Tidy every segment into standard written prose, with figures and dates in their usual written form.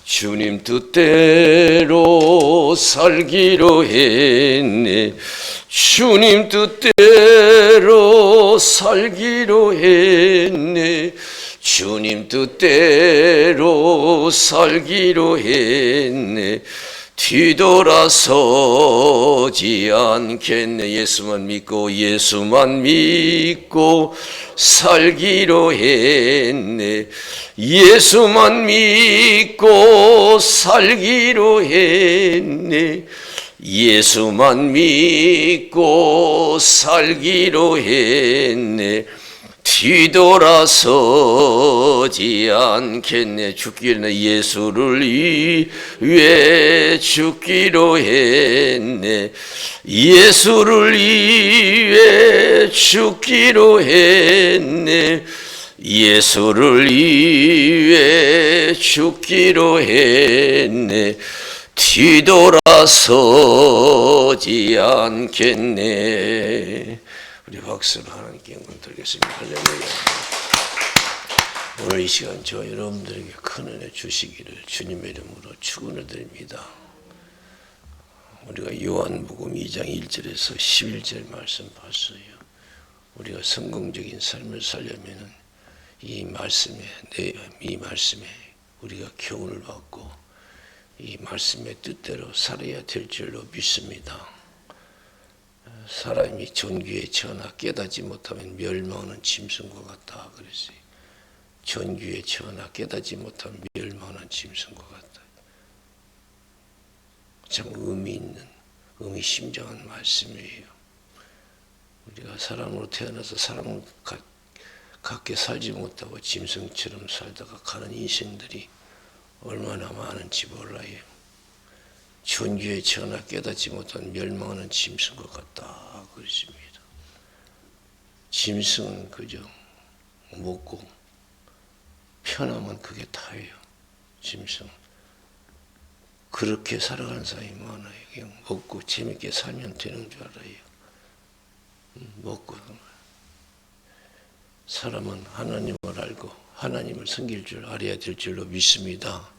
주님 뜻대로 살기로 했네. 주님 뜻대로 살기로 했네. 주님 뜻대로 살기로 했네. 뒤돌아서지 않겠네. 예수만 믿고 살기로 했네. 예수만 믿고 살기로 했네. 예수만 믿고 살기로 했네. 뒤돌아서지 않겠네. 죽기는 예수를 위해 죽기로 했네. 예수를 위해 죽기로 했네. 예수를 위해 죽기로 했네. 뒤돌아서지 않겠네. 우리 박수로 하나님께 영광 드리겠습니다. 할렐루야. 오늘 이 시간 저 여러분들에게 큰 은혜 주시기를 주님의 이름으로 축원을 드립니다. 우리가 요한복음 2장 1절에서 11절 말씀 봤어요. 우리가 성공적인 삶을 살려면 이 말씀에 우리가 교훈을 받고 이 말씀의 뜻대로 살아야 될 줄로 믿습니다. 사람이 존귀에 처하나 깨닫지 못하면 멸망하는 짐승과 같다 그랬어요. 존귀에 처하나 깨닫지 못하면 멸망하는 짐승과 같다. 참 의미심장한 말씀이에요. 우리가 사람으로 태어나서 사람을 같게 살지 못하고 짐승처럼 살다가 가는 인생들이 얼마나 많은지 몰라요. 존귀에 처하나 깨닫지 못한 멸망하는 짐승과 같다 그랬습니다. 짐승은 그저 먹고 편하면 그게 다예요. 짐승 그렇게 살아가는 사람이 많아요. 그냥 먹고 재밌게 살면 되는 줄 알아요. 먹고 사람은 하나님을 알고 하나님을 섬길 줄 알아야 될 줄로 믿습니다.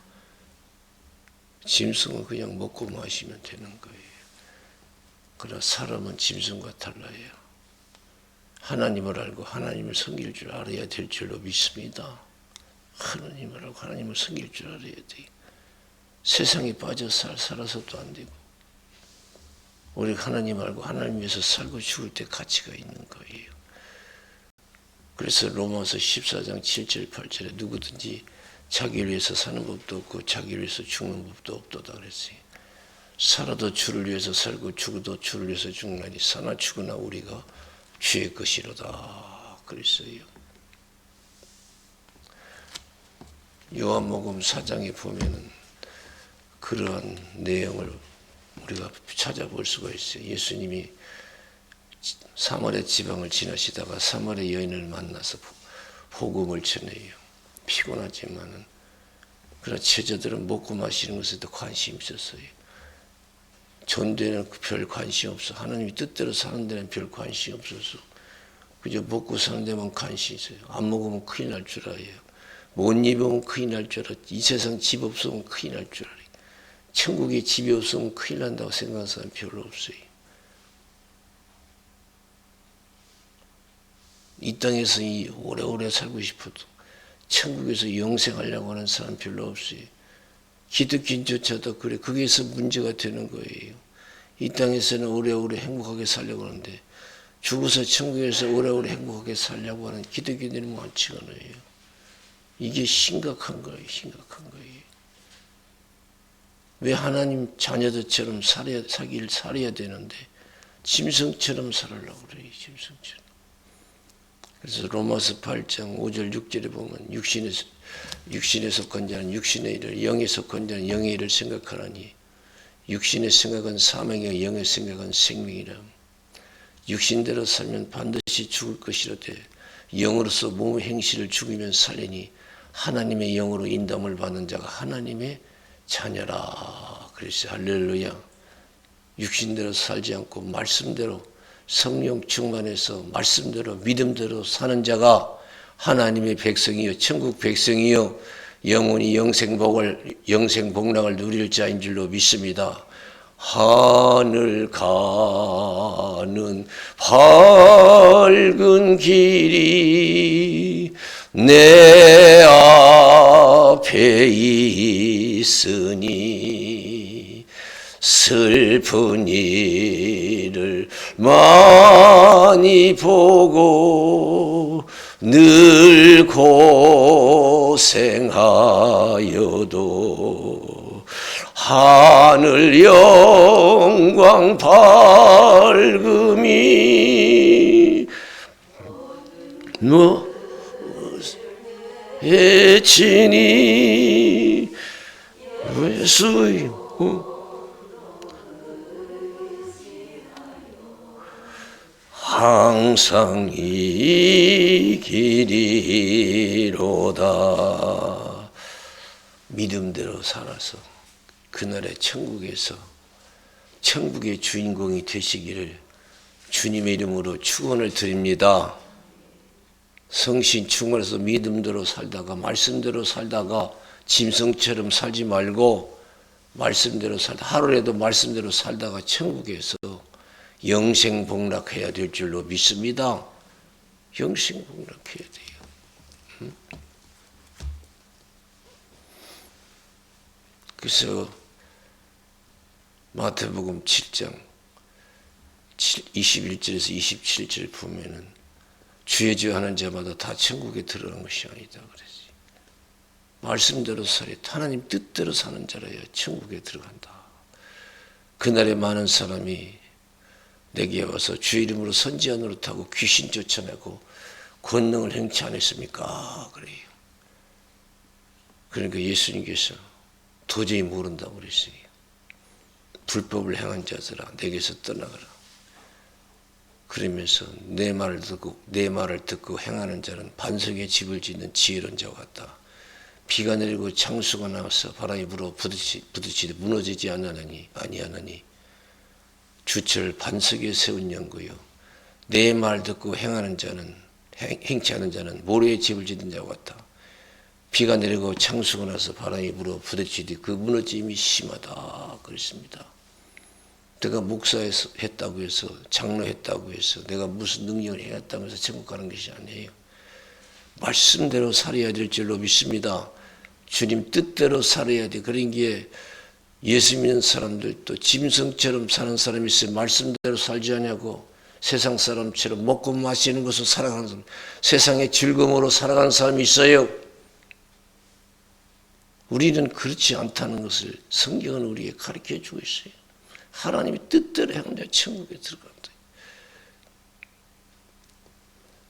짐승은 그냥 먹고 마시면 되는 거예요. 그러나 사람은 짐승과 달라요. 하나님을 알고 하나님을 섬길 줄 알아야 될 줄로 믿습니다. 하나님을 알고 하나님을 섬길 줄 알아야 돼요. 세상에 빠져 살아서도 안 되고 우리가 하나님 알고 하나님 위해서 살고 죽을 때 가치가 있는 거예요. 그래서 로마서 14장 7절 8절에 누구든지 자기를 위해서 사는 법도 없고 자기를 위해서 죽는 법도 없도다 그랬어요. 살아도 주를 위해서 살고 죽어도 주를 위해서 죽나니 사나 죽으나 우리가 주의 것이로다 그랬어요. 요한복음 4장에 보면은 그러한 내용을 우리가 찾아볼 수가 있어요. 예수님이 사마리아 지방을 지나시다가 사마리아 여인을 만나서 복음을 전해요. 피곤하지만은 그러나 제자들은 먹고 마시는 것에도 관심이 있었어요. 존대는 별 관심 없어. 하나님이 뜻대로 사는 데는 별 관심 없어서 그저 먹고 사는 데만 관심이 있어요. 안 먹으면 큰일 날 줄 알아요. 못 입으면 큰일 날 줄 알아요. 이 세상 집 없으면 큰일 날 줄 알아요. 천국에 집이 없으면 큰일 난다고 생각하는 사람 별로 없어요. 이 땅에서 오래오래 살고 싶어도 천국에서 영생하려고 하는 사람 별로 없어요. 기독교인조차도 그래. 거기에서 문제가 되는 거예요. 이 땅에서는 오래오래 행복하게 살려고 하는데 죽어서 천국에서 오래오래 행복하게 살려고 하는 기독교인들이 많지가 않아요. 이게 심각한 거예요. 심각한 거예요. 왜 하나님 자녀들처럼 살아야 되는데 짐승처럼 살으려고 그래요. 짐승처럼. 그래서 로마서 8장 5절 6절에 보면 육신에 속한 자는 육신의 일을 영에 속한 자는 영의 일을 생각하라니 육신의 생각은 사망이요 영의 생각은 생명이라. 육신대로 살면 반드시 죽을 것이로되 영으로서 몸의 행실을 죽이면 살리니 하나님의 영으로 인도함을 받는 자가 하나님의 자녀라. 그래서 할렐루야. 육신대로 살지 않고 말씀대로 성령 충만해서 말씀대로 믿음대로 사는 자가 하나님의 백성이요 천국 백성이요 영원히 영생복락을 누릴 자인 줄로 믿습니다. 하늘 가는 밝은 길이 내 앞에 있으니 슬픈 일을 많이 보고 늘 고생하여도 하늘 영광 밝음이 해치니 예수의 항상 이 길이로다. 믿음대로 살아서 그날의 천국에서 천국의 주인공이 되시기를 주님의 이름으로 축원을 드립니다. 성신 충만해서 믿음대로 살다가 말씀대로 살다가 짐승처럼 살지 말고 말씀대로 살다 하루라도 말씀대로 살다가 천국에서 영생복락해야 될 줄로 믿습니다. 영생복락해야 돼요. 그래서 마태복음 7장 21절에서 27절 보면은 주의 죄 하는 자마다 다 천국에 들어가는 것이 아니다 그랬지. 말씀대로 살이 하나님 뜻대로 사는 자라야 천국에 들어간다. 그날에 많은 사람이 내게 와서 주의 이름으로 선지자 노릇하고 귀신 쫓아내고 권능을 행치 않았습니까? 그래요. 그러니까 예수님께서 도저히 모른다고 그랬어요. 불법을 행한 자들아 내게서 떠나가라. 그러면서 내 말을 듣고 행하는 자는 반석에 집을 짓는 지혜로운 자와 같다. 비가 내리고 창수가 나와서 바람이 불어 부딪히되 무너지지 아니하느니 주철 반석에 세운 연구요. 내 말 듣고 행하는 자는 행치 않은 자는 모래에 집을 짓는 자와 같다. 비가 내리고 창수가 나서 바람이 불어 부딪히되 그 무너짐이 심하다 그랬습니다. 내가 목사했다고 해서 장로했다고 해서 내가 무슨 능력을 해왔다고 해서 천국 가는 것이 아니에요. 말씀대로 살아야 될 줄로 믿습니다. 주님 뜻대로 살아야 돼. 그런 게 예수 믿는 사람들도 짐승처럼 사는 사람이 있어요. 말씀대로 살지 않냐고. 세상 사람처럼 먹고 마시는 것을 살아가는 사람, 세상의 즐거움으로 살아가는 사람이 있어요. 우리는 그렇지 않다는 것을 성경은 우리에게 가르쳐 주고 있어요. 하나님이 뜻대로 행하는 자 천국에 들어간다.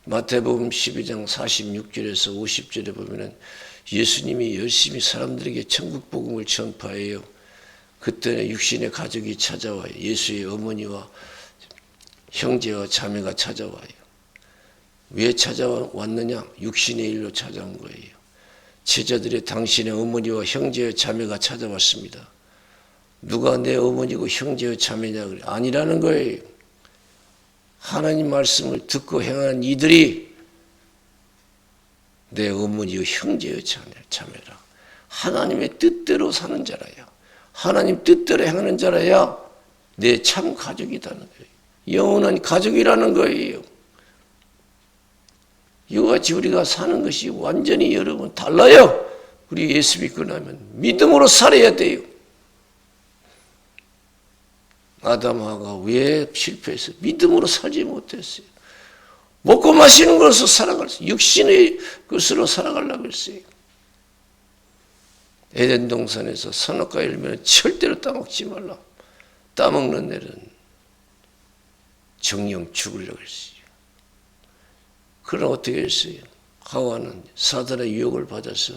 마태복음 12장 46절에서 50절에 보면은 예수님이 열심히 사람들에게 천국 복음을 전파해요. 그때는 육신의 가족이 찾아와요. 예수의 어머니와 형제와 자매가 찾아와요. 왜 찾아왔느냐? 육신의 일로 찾아온 거예요. 제자들이 당신의 어머니와 형제와 자매가 찾아왔습니다. 누가 내 어머니고 형제와 자매냐 그래? 아니라는 거예요. 하나님 말씀을 듣고 행하는 이들이 내 어머니와 형제와 자매라. 하나님의 뜻대로 사는 자라야. 하나님 뜻대로 행하는 자라야 내 참 가족이라는 거예요. 영원한 가족이라는 거예요. 이같이 우리가 사는 것이 완전히 여러분 달라요. 우리 예수 믿고 나면 믿음으로 살아야 돼요. 아담하가 왜 실패했어요? 믿음으로 살지 못했어요. 먹고 마시는 것으로 살아갔어요. 육신의 것으로 살아가려고 했어요. 에덴 동산에서 선악과 열매는 절대로 따먹지 말라. 따먹는 애는 정령 죽으려고 했어요. 그럼 어떻게 했어요? 하와는 사단의 유혹을 받아서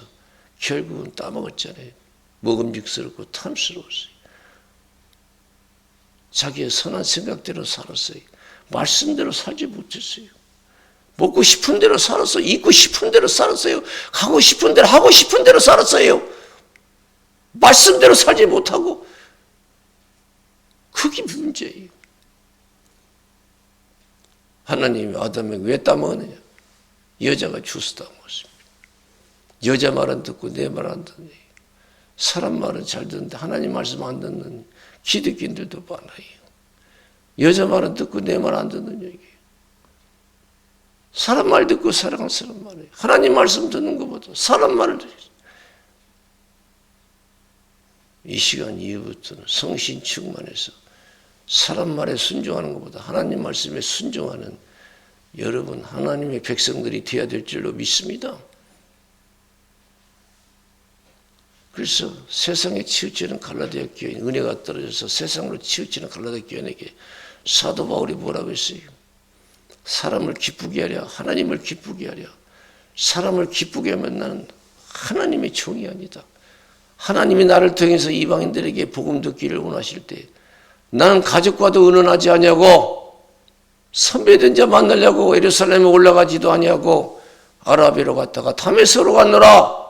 결국은 따먹었잖아요. 먹음직스럽고 탐스러웠어요. 자기의 선한 생각대로 살았어요. 말씀대로 살지 못했어요. 먹고 싶은 대로 살았어요. 입고 싶은 대로 살았어요. 가고 싶은 대로 하고 싶은 대로 살았어요. 말씀대로 살지 못하고 그게 문제예요. 하나님이 아담에게 왜 따먹었느냐? 여자가 주스 따먹었습니다. 여자 말은 듣고 내 말 안 듣는, 사람 말은 잘 듣는데 하나님 말씀 안 듣는 기득권들도 많아요. 여자 말은 듣고 내 말 안 듣는 얘기예요. 사람 말 듣고 살아가는 사람 말이에요. 하나님 말씀 듣는 것보다 사람 말을 듣어요. 이 시간 이후부터는 성신 충만해서 사람 말에 순종하는 것보다 하나님 말씀에 순종하는 여러분 하나님의 백성들이 되어야 될 줄로 믿습니다. 그래서 세상에 치우치는 갈라디아 교회, 은혜가 떨어져서 세상으로 치우치는 갈라디아 교회에게 사도 바울이 뭐라고 했어요? 사람을 기쁘게 하랴, 하나님을 기쁘게 하랴. 사람을 기쁘게 하면 나는 하나님의 종이 아니다. 하나님이 나를 통해서 이방인들에게 복음 듣기를 원하실 때 나는 가족과도 의논하지 아니하고 선배된 자 만나려고 예루살렘에 올라가지도 아니하고 아라비로 갔다가 다메섹으로 갔노라.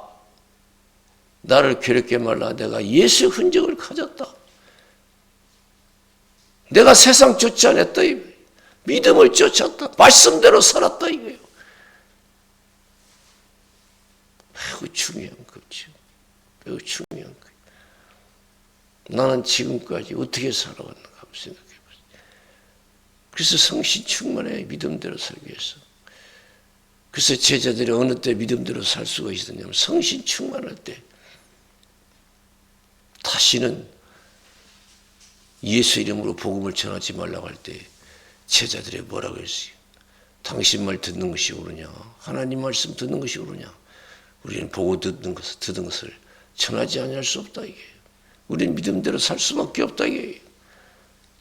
나를 괴롭게 말라. 내가 예수 흔적을 가졌다. 내가 세상 쫓아냈다. 믿음을 쫓았다. 말씀대로 살았다 이거예요. 매우 중요한 거죠. 매우 중요한 거예요. 나는 지금까지 어떻게 살아왔는가 한번 생각해 보세요. 그래서 성신 충만해 믿음대로 살기 위해서. 그래서 제자들이 어느 때 믿음대로 살 수가 있었냐면 성신 충만할 때 다시는 예수 이름으로 복음을 전하지 말라고 할 때 제자들이 뭐라고 했어요? 당신 말 듣는 것이 옳으냐? 하나님 말씀 듣는 것이 옳으냐? 우리는 보고 듣는 것을 전하지 아니할 수 없다 이게. 우리는 믿음대로 살 수밖에 없다 이게.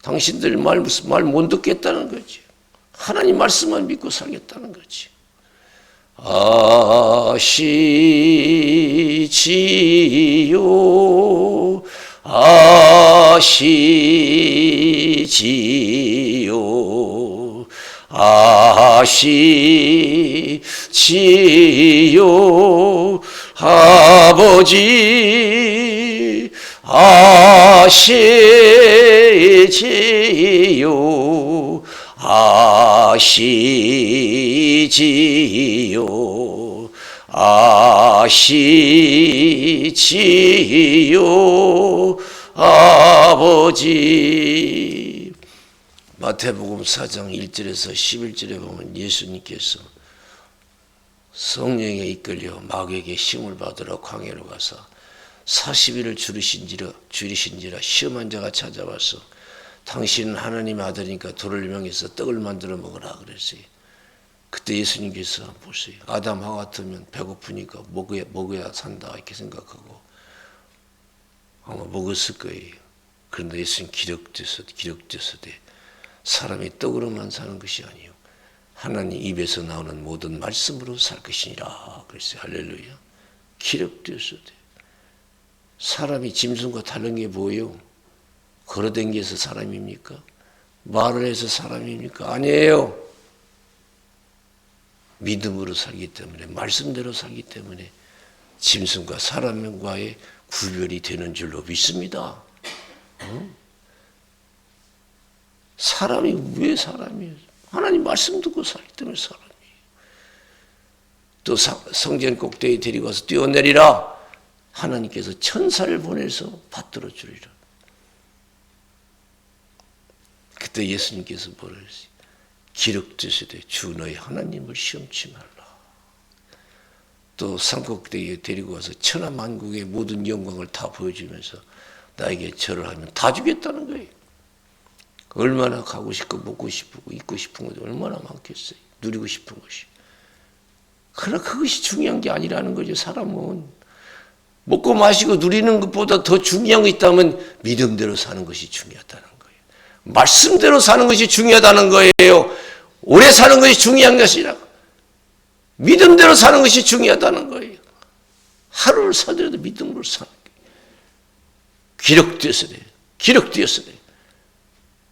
당신들 말 못 듣겠다는 거지. 하나님 말씀만 믿고 살겠다는 거지. 아시지요 아시지요 아시지요 아버지 아시지요 아시지요 아시지요 아버지. 마태복음 4장 1절에서 11절에 보면 예수님께서 성령에 이끌려 마귀에게 힘을 받으러 광야로 가서 40일을 줄이신지라 시험한 자가 찾아와서 당신은 하나님의 아들이니까 돌을 명해서 떡을 만들어 먹으라 그랬어요. 그때 예수님께서 보세요. 아담 하와 같으면 배고프니까 먹어야 산다 이렇게 생각하고 아마 먹었을 거예요. 그런데 예수님 기록되서되 사람이 떡으로만 사는 것이 아니요 하나님 입에서 나오는 모든 말씀으로 살 것이니라 그랬어요. 할렐루야. 기록되서되 사람이 짐승과 다른 게 뭐예요? 걸어다니면서 사람입니까? 말을 해서 사람입니까? 아니에요. 믿음으로 살기 때문에 말씀대로 살기 때문에 짐승과 사람과의 구별이 되는 줄로 믿습니다. 사람이 왜 사람이에요? 하나님 말씀 듣고 살기 때문에 사람이에요. 또 성전 꼭대기에 데리고 와서 뛰어내리라. 하나님께서 천사를 보내서 받들어 주리라. 그때 예수님께서 뭐라 했어요? 기록되시되 주 너희 하나님을 시험치 말라. 또 산꼭대기에 데리고 와서 천하만국의 모든 영광을 다 보여주면서 나에게 절을 하면 다 주겠다는 거예요. 얼마나 가고 싶고 먹고 싶고 입고 싶은 것도 얼마나 많겠어요. 누리고 싶은 것이. 그러나 그것이 중요한 게 아니라는 거죠. 사람은 먹고 마시고 누리는 것보다 더 중요한 거 있다면 믿음대로 사는 것이 중요하다는 거예요. 말씀대로 사는 것이 중요하다는 거예요. 오래 사는 것이 중요한 것이 아니라 믿음대로 사는 것이 중요하다는 거예요. 하루를 살더라도 믿음으로 사는 거예요. 기록되었으되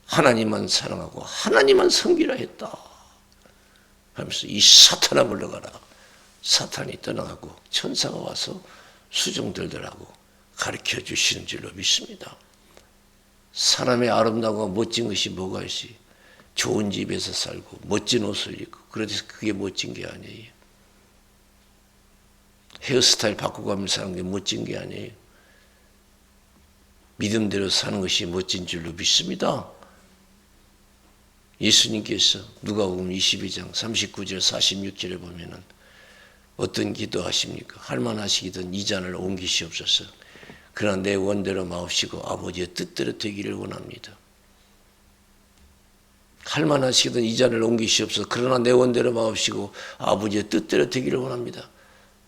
하나님만 사랑하고 하나님만 섬기라 했다 하면서 이 사탄아 물러가라. 사탄이 떠나가고 천사가 와서 수종들더라고 가르쳐 주시는 줄로 믿습니다. 사람의 아름다움과 멋진 것이 뭐가 있어요? 좋은 집에서 살고 멋진 옷을 입고 그래서 그게 멋진 게 아니에요. 헤어스타일 바꾸가면서 사는 게 멋진 게 아니에요. 믿음대로 사는 것이 멋진 줄로 믿습니다. 예수님께서 누가복음 22장 39절 46절에 보면은 어떤 기도하십니까? 할만하시기든 이 잔을 옮기시옵소서. 그러나 내 원대로 마옵시고 아버지의 뜻대로 되기를 원합니다. 할만하시기든 이 잔을 옮기시옵소서. 그러나 내 원대로 마옵시고 아버지의 뜻대로 되기를 원합니다.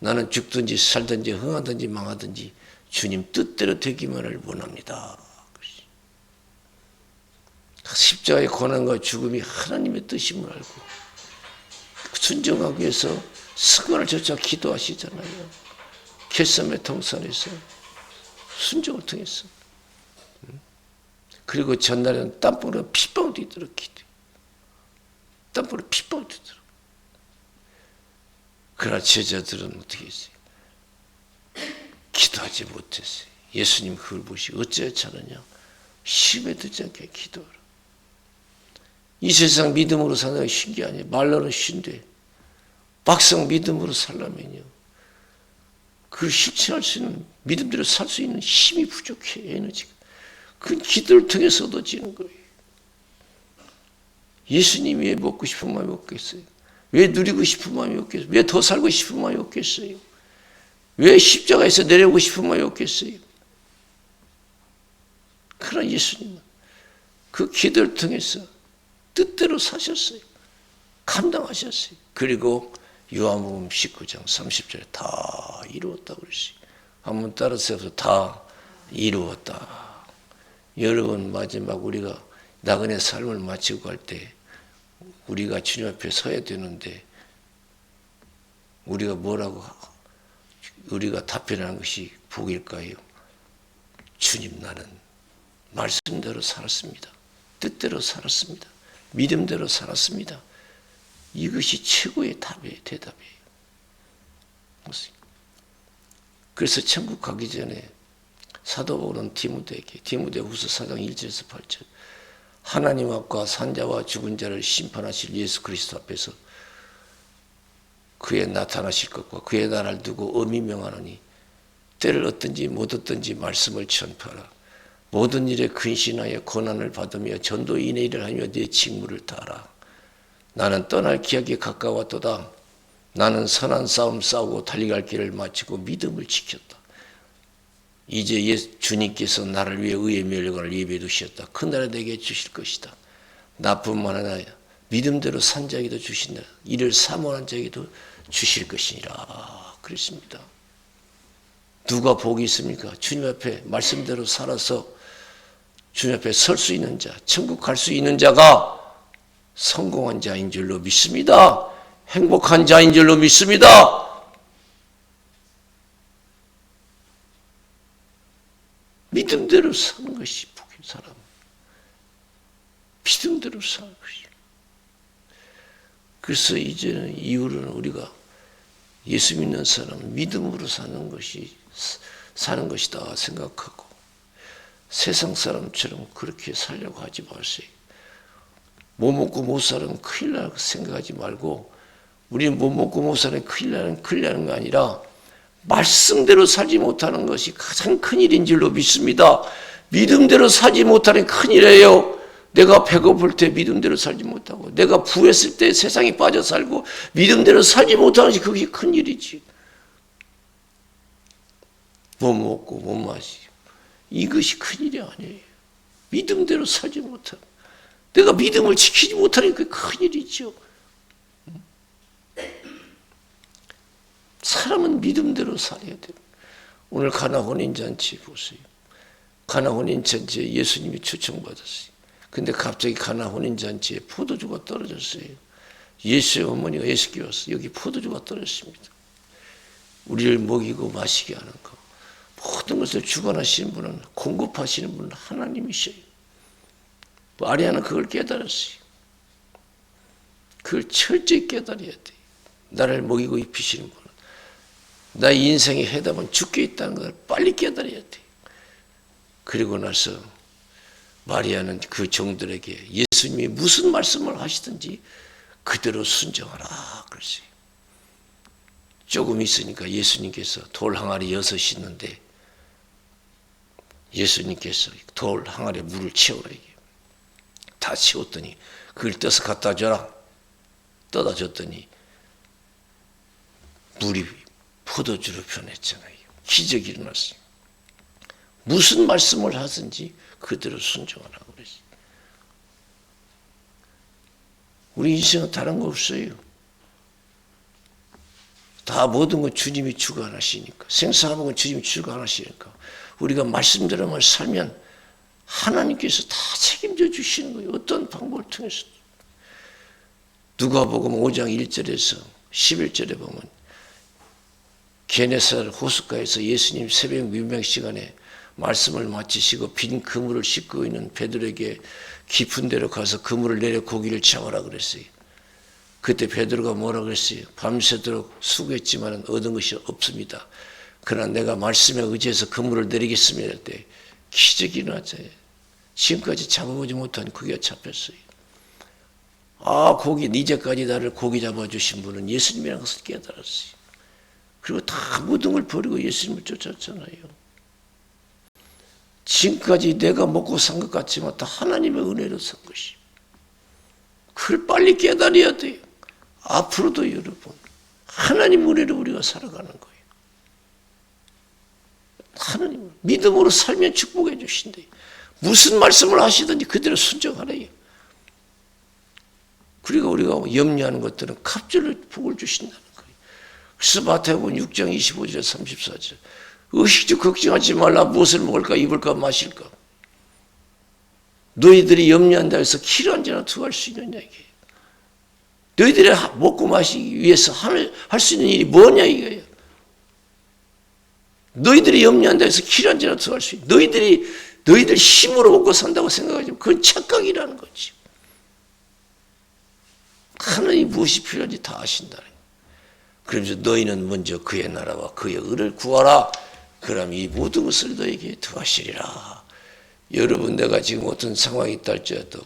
나는 죽든지 살든지 흥하든지 망하든지 주님 뜻대로 되기만을 원합니다. 십자가의 고난과 죽음이 하나님의 뜻임을 알고 순종하기 위해서 승관을 쫓아 기도하시잖아요. 겟세마네 동산에서 순종을 통해서. 그리고 전날에는 땀방울에 핏방울 뛰도록 기도해. 땀방울에 핏방울 뛰도록. 그러나 제자들은 어떻게 했어요? 기도하지 못했어요. 예수님 그걸 보시고 어찌하여 차느냐? 심에 듣지 않게 기도하라. 이 세상 믿음으로 사는 게 쉬운 게 아니에요. 말로는 쉰데 막상 믿음으로 살려면요, 그 실천할 수 있는, 믿음대로 살 수 있는 힘이 부족해. 에너지가. 그건 기도를 통해서 얻어지는 거예요. 예수님이 왜 먹고 싶은 마음이 없겠어요? 왜 누리고 싶은 마음이 없겠어요? 왜 더 살고 싶은 마음이 없겠어요? 왜 십자가에서 내려오고 싶은 마음이 없겠어요? 그러나 예수님은 그 기도를 통해서 뜻대로 사셨어요. 감당하셨어요. 그리고 요한복음 19장 30절에 다 이루었다고 그랬어요. 한번 따라서 다 이루었다. 여러분, 마지막 우리가 나그네 삶을 마치고 갈 때 우리가 주님 앞에 서야 되는데 우리가 뭐라고 우리가 답변하는 것이 복일까요? 주님, 나는 말씀대로 살았습니다. 뜻대로 살았습니다. 믿음대로 살았습니다. 이것이 최고의 답이에요. 대답이에요. 그래서 천국 가기 전에 사도 바울은 디모데에게 디모데후서 4장 1절에서 8절 하나님 앞과 산자와 죽은 자를 심판하실 예수 그리스도 앞에서 그의 나타나실 것과 그의 나라를 두고 엄히 명하노니 때를 얻든지 못 얻든지 말씀을 전파하라. 모든 일에 근신하여 고난을 받으며 전도인의 일을 하며 네 직무를 다하라. 나는 떠날 기약이 가까웠도다. 나는 선한 싸움 싸우고 달려갈 길을 마치고 믿음을 지켰다. 이제 주님께서 나를 위해 의의 멸류관을 예비해 두셨다. 그 날에 내게 주실 것이다. 나뿐만 아니라 믿음대로 산 자에게도 주신다. 이를 사모하는 자에게도 주실 것이니라. 그랬습니다. 누가 복이 있습니까? 주님 앞에 말씀대로 살아서 주님 앞에 설 수 있는 자, 천국 갈 수 있는 자가 성공한 자인 줄로 믿습니다. 행복한 자인 줄로 믿습니다. 믿음대로 사는 것이 복인 사람. 믿음대로 사는 것이. 그래서 이제는 이후로는 우리가 예수 믿는 사람은 믿음으로 사는 것이다 생각하고 세상 사람처럼 그렇게 살려고 하지 마세요. 못 먹고 못 사는 큰일 나는 생각하지 말고 우리는 못 먹고 못 사는 큰일 나는 거 아니라 말씀대로 살지 못하는 것이 가장 큰일인 줄로 믿습니다. 믿음대로 살지 못하는 큰일이에요. 내가 배고플 때 믿음대로 살지 못하고 내가 부했을 때 세상에 빠져 살고 믿음대로 살지 못하는 것이 그게 큰일이지. 못 먹고 못 마시고 이것이 큰일이 아니에요. 믿음대로 살지 못하는 내가 믿음을 지키지 못하는 게 큰일이죠. 사람은 믿음대로 살아야 돼요. 오늘 가나 혼인잔치 보세요. 가나 혼인잔치에 예수님이 초청받았어요. 근데 갑자기 가나 혼인잔치에 포도주가 떨어졌어요. 예수의 어머니가 예수께 왔어요. 여기 포도주가 떨어졌습니다. 우리를 먹이고 마시게 하는 것. 모든 것을 주관하시는 분은 공급하시는 분은 하나님이셔요. 마리아는 그걸 깨달았어요. 그걸 철저히 깨달아야 돼요. 나를 먹이고 입히시는 분은 나의 인생의 해답은 죽게 있다는 것을 빨리 깨달아야 돼요. 그리고 나서 마리아는 그 종들에게 예수님이 무슨 말씀을 하시든지 그대로 순종하라 그랬어요. 조금 있으니까 예수님께서 돌 항아리 6이 있는데 예수님께서 돌 항아리에 물을 채우라 이게. 다 채웠더니 그걸 떠서 갖다 줘라. 떠다 줬더니 물이 포도주로 변했잖아요. 기적이 일어났어요. 무슨 말씀을 하든지 그대로 순종하라고 그랬어요. 우리 인생은 다른 거 없어요. 다 모든 건 주님이 주관하시니까. 생사하는 건 주님이 주관하시니까. 우리가 말씀대로만 살면 하나님께서 다 책임져 주시는 거예요. 어떤 방법을 통해서. 누가복음 5장 1절에서 11절에 보면 게네사렛 호숫가에서 예수님 새벽 민명 시간에 말씀을 마치시고 빈 그물을 씻고 있는 베드로에게 깊은 데로 가서 그물을 내려 고기를 잡으라 그랬어요. 그때 베드로가 뭐라 그랬어요? 밤새도록 수고했지만 얻은 것이 없습니다. 그러나 내가 말씀에 의지해서 그물을 내리겠습니다 할 때 기적이 일어났잖아요. 지금까지 잡아보지 못한 고기가 잡혔어요. 고기 이제까지 나를 고기 잡아주신 분은 예수님이라는 것을 깨달았어요. 그리고 다 모든 걸 버리고 예수님을 쫓았잖아요. 지금까지 내가 먹고 산 것 같지만 다 하나님의 은혜로 산 것이. 그걸 빨리 깨달아야 돼요. 앞으로도 여러분 하나님 은혜로 우리가 살아가는 거예요. 하나님 믿음으로 살면 축복해 주신대요. 무슨 말씀을 하시든지 그대로 순종하래요. 그리고 우리가 염려하는 것들은 갑절을 복을 주신다는 거예요. 그래서 마태복음 6장 25절에 34절 의식주 걱정하지 말라. 무엇을 먹을까 입을까 마실까. 너희들이 염려한다 해서 키를 한자나 투할 수 있느냐 이게. 너희들이 먹고 마시기 위해서 할 수 있는 일이 뭐냐 이거예요. 너희들이 염려한다 해서 키를 한자나 투할 수 있는. 너희들 힘으로 먹고 산다고 생각하지만 그건 착각이라는 거지. 하나님이 무엇이 필요한지 다 아신다는 거예요. 그러면서 너희는 먼저 그의 나라와 그의 의를 구하라. 그럼 이 모든 것을 너에게 더하시리라. 여러분 내가 지금 어떤 상황이 있다 할지라도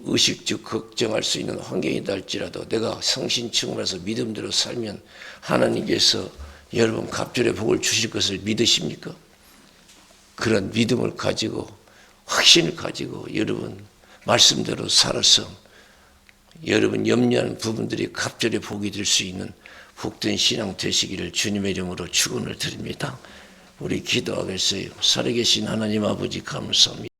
의식적 걱정할 수 있는 환경이 있다 할지라도 내가 성신충만해서 믿음대로 살면 하나님께서 여러분 갑절의 복을 주실 것을 믿으십니까? 그런 믿음을 가지고 확신을 가지고 여러분 말씀대로 살아서 여러분 염려하는 부분들이 갑절의 복이 될 수 있는 복된 신앙 되시기를 주님의 이름으로 축원을 드립니다. 우리 기도하겠어요. 살아계신 하나님 아버지 감사합니다.